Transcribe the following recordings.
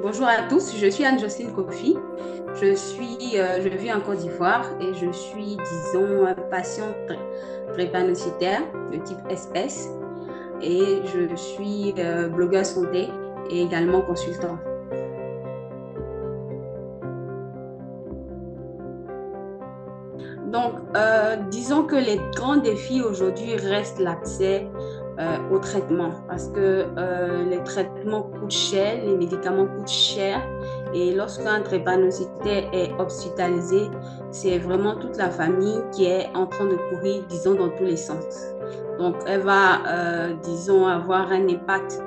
Bonjour à tous, je suis Anne-Jocelyne Kofi. Je vis en Côte d'Ivoire et je suis, disons, patiente drépanocytaire de type SS et je suis blogueur santé et également consultant. Donc, disons que les grands défis aujourd'hui restent l'accès aux traitements parce que les traitements coûtent cher, les médicaments coûtent cher et lorsqu'un drépanocytaire est hospitalisé, c'est vraiment toute la famille qui est en train de courir, disons, dans tous les sens. Donc, elle va, disons, avoir un impact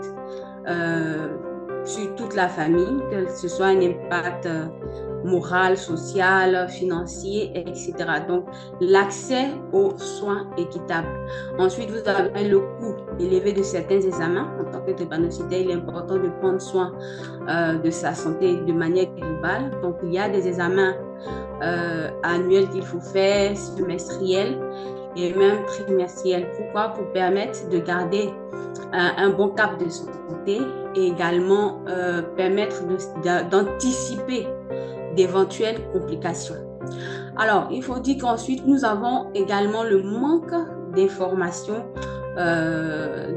euh, sur toute la famille, que ce soit un impact moral, social, financier, etc. Donc, l'accès aux soins équitables. Ensuite, vous avez le coût élevé de certains examens. En tant que drépanocytaire, il est important de prendre soin de sa santé de manière globale. Donc, il y a des examens annuels qu'il faut faire, semestriels et même trimestriels. Pourquoi? Pour permettre de garder un bon cap de santé et également permettre d'anticiper d'éventuelles complications. Alors, il faut dire qu'ensuite, nous avons également le manque d'informations,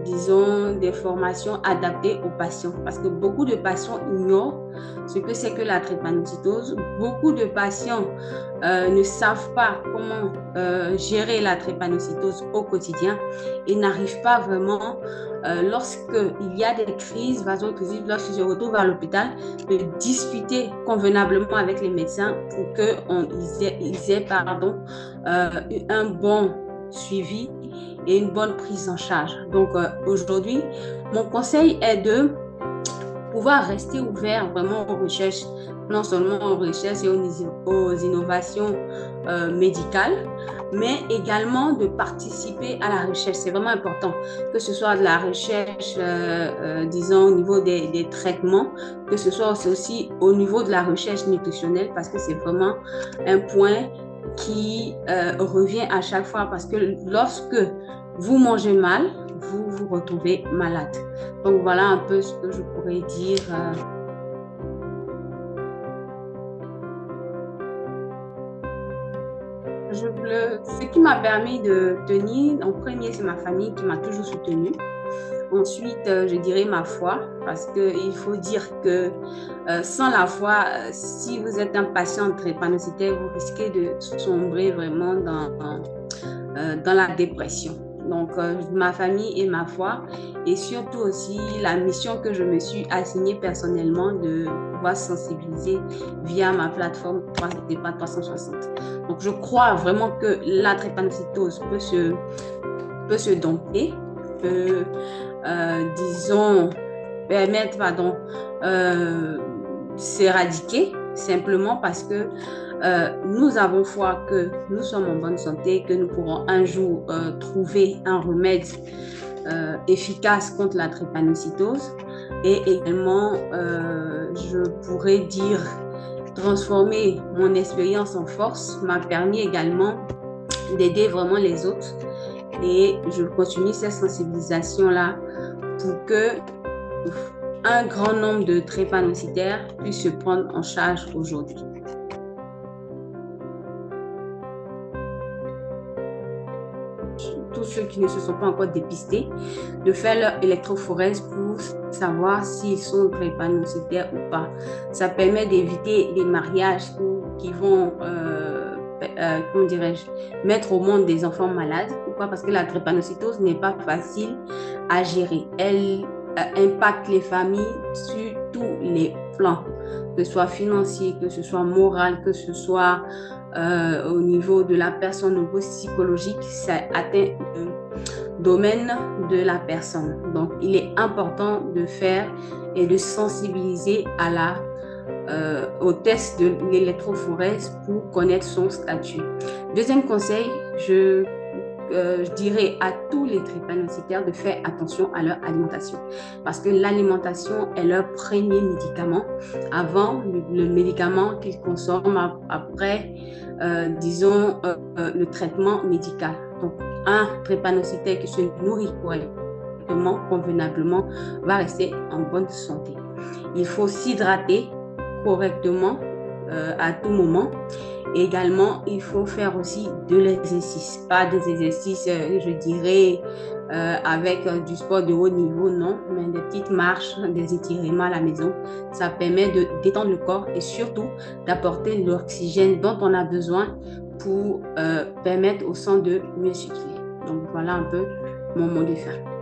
disons, des formations adaptées aux patients. Parce que beaucoup de patients ignorent ce que c'est que la drépanocytose. Beaucoup de patients ne savent pas comment gérer la drépanocytose au quotidien et n'arrivent pas vraiment, lorsqu'il y a des crises vaso-occlusives, lorsqu'ils se retrouvent à l'hôpital, de discuter convenablement avec les médecins pour qu'ils aient un bon suivi et une bonne prise en charge. Donc aujourd'hui, mon conseil est de pouvoir rester ouvert vraiment aux recherches, non seulement aux recherches et aux innovations médicales, mais également de participer à la recherche. C'est vraiment important que ce soit de la recherche, disons, au niveau des traitements, que ce soit aussi au niveau de la recherche nutritionnelle, parce que c'est vraiment un point qui revient à chaque fois, parce que lorsque vous mangez mal, vous vous retrouvez malade. Donc voilà un peu ce que je pourrais dire. Ce qui m'a permis de tenir, en premier, c'est ma famille qui m'a toujours soutenue. Ensuite, je dirais ma foi, parce qu'il faut dire que sans la foi, si vous êtes un patient drépanocytaire, vous risquez de sombrer vraiment dans la dépression. Donc, ma famille et ma foi, et surtout aussi la mission que je me suis assignée personnellement de pouvoir sensibiliser via ma plateforme DEPA 360. Donc, je crois vraiment que la drépanocytose peut se dompter, peut, disons, permettre, s'éradiquer simplement parce que nous avons foi que nous sommes en bonne santé, que nous pourrons un jour trouver un remède efficace contre la drépanocytose et également, je pourrais dire, transformer mon expérience en force m'a permis également d'aider vraiment les autres et je continue cette sensibilisation-là pour que un grand nombre de drépanocytaires puissent se prendre en charge aujourd'hui. Tous ceux qui ne se sont pas encore dépistés, de faire leur électrophorèse pour savoir s'ils sont drépanocytaires ou pas. Ça permet d'éviter les mariages qui vont, comment dirais-je, mettre au monde des enfants malades. Pourquoi? Parce que la drépanocytose n'est pas facile à gérer. Elle impacte les familles sur tous les plans, que ce soit financier, que ce soit moral, que ce soit au niveau de la personne, au niveau psychologique, ça atteint le domaine de la personne. Donc, il est important de faire et de sensibiliser au test de l'électrophorèse pour connaître son statut. Deuxième conseil, je dirais à tous les drépanocytaires de faire attention à leur alimentation parce que l'alimentation est leur premier médicament avant le médicament qu'ils consomment après, disons, le traitement médical. Donc, un drépanocytaire qui se nourrit correctement, convenablement, va rester en bonne santé. Il faut s'hydrater correctement à tout moment. Également, il faut faire aussi de l'exercice, pas des exercices, je dirais, avec du sport de haut niveau, non, mais des petites marches, des étirements à la maison. Ça permet de détendre le corps et surtout d'apporter l'oxygène dont on a besoin pour permettre au sang de mieux circuler. Donc, voilà un peu mon mot de fin.